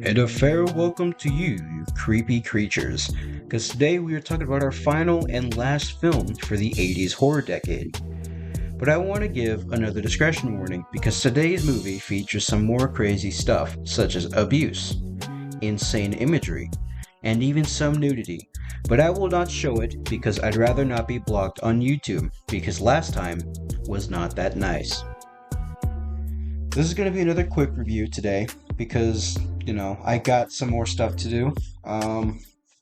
And a fair welcome to you, you creepy creatures, because today we are talking about our final and last film for the 80s horror decade. But I want to give another discretion warning because today's movie features some more crazy stuff, such as abuse, insane imagery, and even some nudity. But I will not show it because I'd rather not be blocked on YouTube, because last time was not that nice. This is going to be another quick review today because, I got some more stuff to do.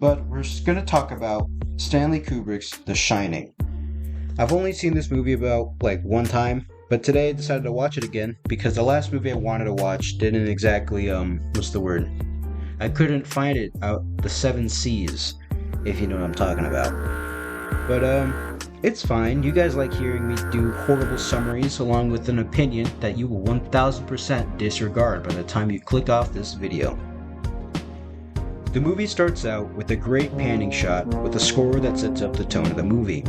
But we're just going to talk about Stanley Kubrick's The Shining. I've only seen this movie about one time, but today I decided to watch it again because the last movie I wanted to watch didn't exactly, I couldn't find it out the 7 C's, if you know what I'm talking about. But, it's fine. You guys like hearing me do horrible summaries along with an opinion that you will 1000% disregard by the time you click off this video. The movie starts out with a great panning shot with a score that sets up the tone of the movie.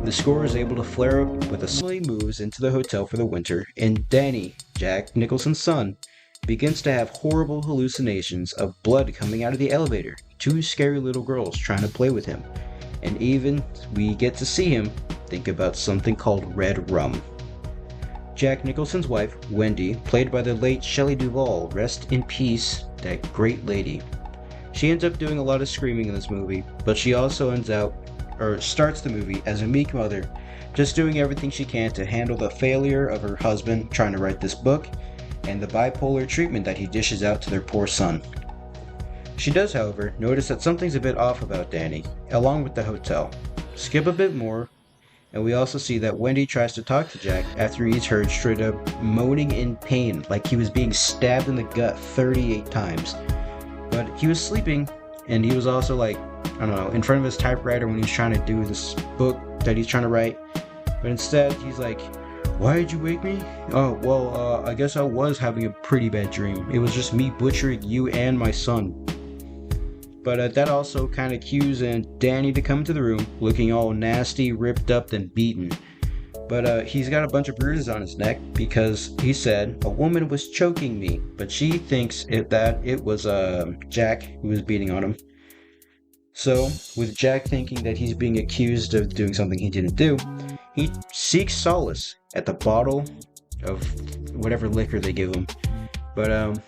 The score is able to flare up with a Stanley moves into the hotel for the winter, and Danny, Jack Nicholson's son, begins to have horrible hallucinations of blood coming out of the elevator, 2 scary little girls trying to play with him. And even we get to see him think about something called red rum. Jack Nicholson's wife, Wendy, played by the late Shelley Duvall, rest in peace, that great lady. She ends up doing a lot of screaming in this movie, but she also starts the movie as a meek mother, just doing everything she can to handle the failure of her husband trying to write this book, and the bipolar treatment that he dishes out to their poor son. She does, however, notice that something's a bit off about Danny, along with the hotel. Skip a bit more, and we also see that Wendy tries to talk to Jack after he's heard straight up moaning in pain, like he was being stabbed in the gut 38 times. But he was sleeping, and he was also in front of his typewriter when he was trying to do this book that he's trying to write. But instead, he's like, "Why did you wake me? Oh, well, I guess I was having a pretty bad dream. It was just me butchering you and my son." But that also kind of cues in Danny to come to the room, looking all nasty, ripped up, and beaten. But he's got a bunch of bruises on his neck because he said, "A woman was choking me," but she thinks that it was Jack who was beating on him. So, with Jack thinking that he's being accused of doing something he didn't do, he seeks solace at the bottle of whatever liquor they give him. But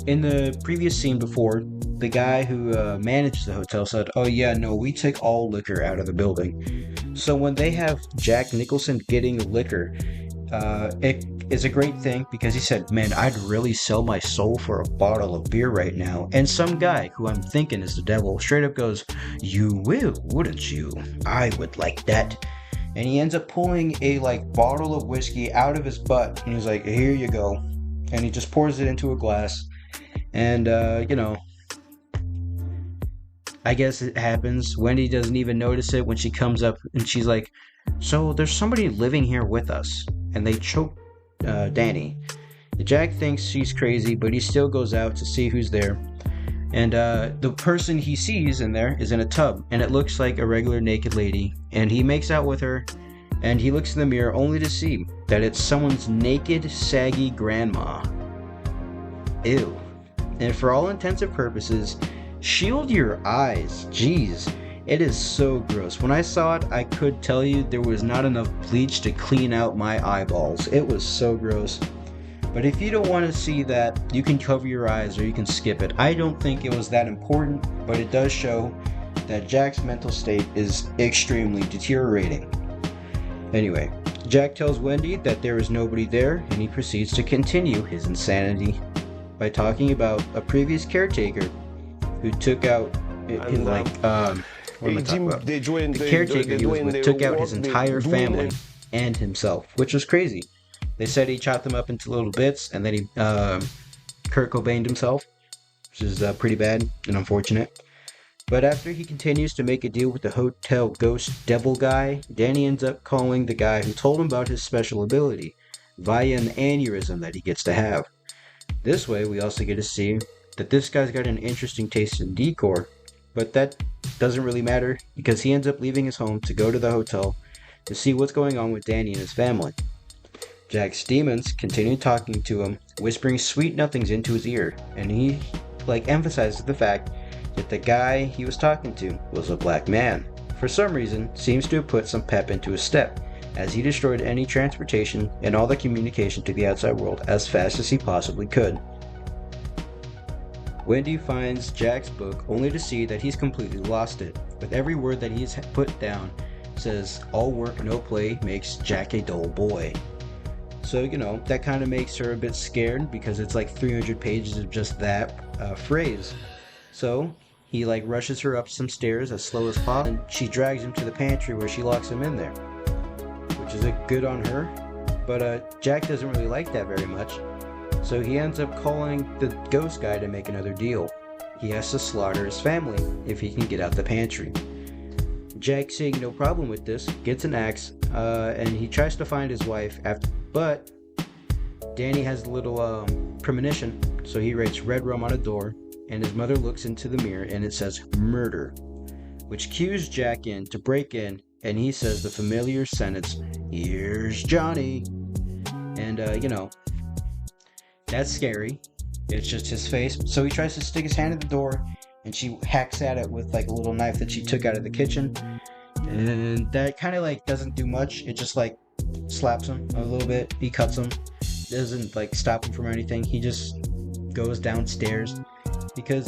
in the previous scene before, the guy who managed the hotel said, "Oh yeah, no, we take all liquor out of the building." So when they have Jack Nicholson getting liquor, it is a great thing because he said, "Man, I'd really sell my soul for a bottle of beer right now." And some guy who I'm thinking is the devil straight up goes, "You will, wouldn't you? I would like that." And he ends up pulling a bottle of whiskey out of his butt, and he's like, "Here you go." And he just pours it into a glass. And, I guess it happens. Wendy doesn't even notice it when she comes up and she's like, "So there's somebody living here with us." And they choke Danny. Jack thinks she's crazy, but he still goes out to see who's there. And the person he sees in there is in a tub, and it looks like a regular naked lady. And he makes out with her, and he looks in the mirror only to see that it's someone's naked, saggy grandma. Ew. And for all intents and purposes, shield your eyes. Jeez, it is so gross. When I saw it, I could tell you there was not enough bleach to clean out my eyeballs. It was so gross. But if you don't want to see that, you can cover your eyes or you can skip it. I don't think it was that important, but it does show that Jack's mental state is extremely deteriorating. Anyway, Jack tells Wendy that there is nobody there, and he proceeds to continue his insanity by talking about a previous caretaker who took out the caretaker he was with took out his entire family and himself, which was crazy. They said he chopped them up into little bits, and then he Kurt Cobained himself, which is pretty bad and unfortunate. But after he continues to make a deal with the hotel ghost devil guy, Danny ends up calling the guy who told him about his special ability via an aneurysm that he gets to have. This way, we also get to see that this guy's got an interesting taste in decor, but that doesn't really matter because he ends up leaving his home to go to the hotel to see what's going on with Danny and his family. Jack's demons continue talking to him, whispering sweet nothings into his ear, and he like emphasizes the fact that the guy he was talking to was a black man. For some reason, seems to have put some pep into his step, as he destroyed any transportation and all the communication to the outside world as fast as he possibly could. Wendy finds Jack's book only to see that he's completely lost it, with every word that he's put down says, "All work, no play makes Jack a dull boy." So, that kind of makes her a bit scared because it's like 300 pages of just that phrase. So, he rushes her up some stairs as slow as possible, and she drags him to the pantry where she locks him in there, which is a good on her. But Jack doesn't really like that very much, so he ends up calling the ghost guy to make another deal. He has to slaughter his family if he can get out the pantry. Jack, seeing no problem with this, gets an axe, and he tries to find his wife, but Danny has a little premonition, so he writes red rum on a door, and his mother looks into the mirror and it says murder, which cues Jack in to break in, and he says the familiar sentence, "Here's Johnny." And that's scary. It's just his face. So he tries to stick his hand in the door, and she hacks at it with a little knife that she took out of the kitchen, and that kind of doesn't do much. It just slaps him a little bit. He cuts him. Doesn't stop him from anything. He just goes downstairs because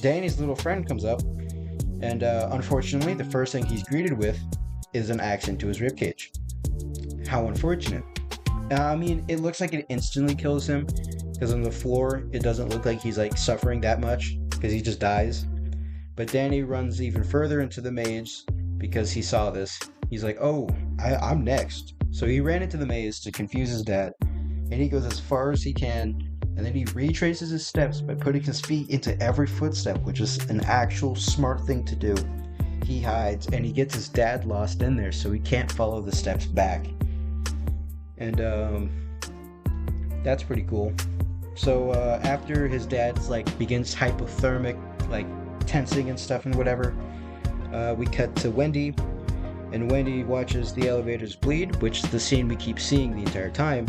Danny's little friend comes up, and unfortunately the first thing he's greeted with is an axe into his ribcage. How unfortunate. It looks like it instantly kills him, because on the floor it doesn't look like he's suffering that much, because he just dies. But Danny runs even further into the maze because he saw this. He's like, "Oh, I'm next." So he ran into the maze to confuse his dad, and he goes as far as he can, and then he retraces his steps by putting his feet into every footstep, which is an actual smart thing to do. He hides, and he gets his dad lost in there, so he can't follow the steps back. And that's pretty cool. So after his dad's begins hypothermic, tensing and stuff and whatever, we cut to Wendy, and Wendy watches the elevators bleed, which is the scene we keep seeing the entire time.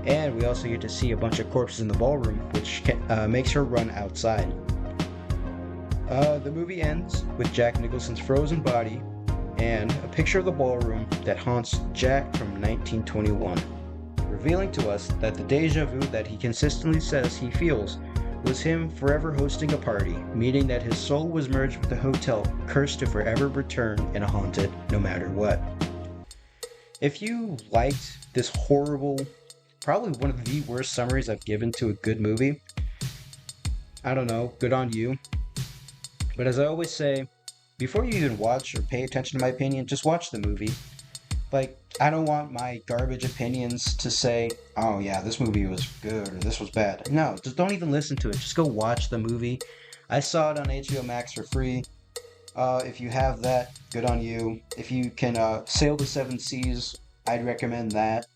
And we also get to see a bunch of corpses in the ballroom, which makes her run outside. The movie ends with Jack Nicholson's frozen body and a picture of the ballroom that haunts Jack from 1921, revealing to us that the deja vu that he consistently says he feels was him forever hosting a party, meaning that his soul was merged with the hotel, cursed to forever return and haunt it no matter what. If you liked this horrible, probably one of the worst summaries I've given to a good movie, I don't know, good on you. But as I always say, before you even watch or pay attention to my opinion, just watch the movie. I don't want my garbage opinions to say, "Oh yeah, this movie was good," or "this was bad." No, just don't even listen to it. Just go watch the movie. I saw it on HBO Max for free. If you have that, good on you. If you can sail the seven seas, I'd recommend that.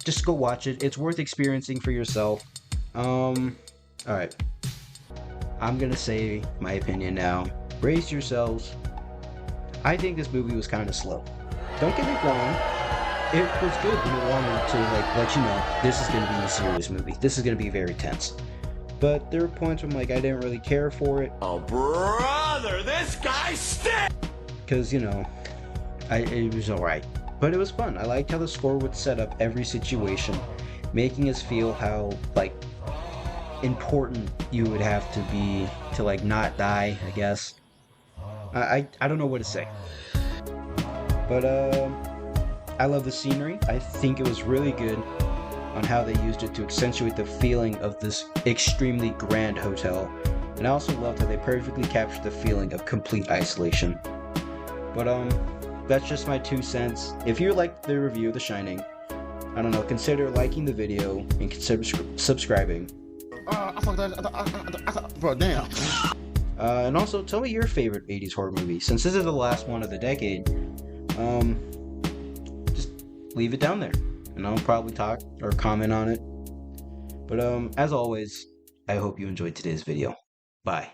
Just go watch it. It's worth experiencing for yourself. Alright. I'm gonna say my opinion now. Brace yourselves. I think this movie was kind of slow. Don't get me wrong. It was good when it wanted to let you know this is gonna be a serious movie. This is gonna be very tense. But there were points where I didn't really care for it. Oh brother, this guy stinks! Because it was alright. But it was fun. I liked how the score would set up every situation, making us feel how important you would have to be to not die, I guess. I don't know what to say. But I love the scenery. I think it was really good on how they used it to accentuate the feeling of this extremely grand hotel. And I also loved how they perfectly captured the feeling of complete isolation. But that's just my 2 cents. If you liked the review of The Shining, I don't know, consider liking the video and consider subscribing. I fucked that. Bro, damn. And also, tell me your favorite 80s horror movie. Since this is the last one of the decade, just leave it down there, and I'll probably talk or comment on it. But as always, I hope you enjoyed today's video. Bye.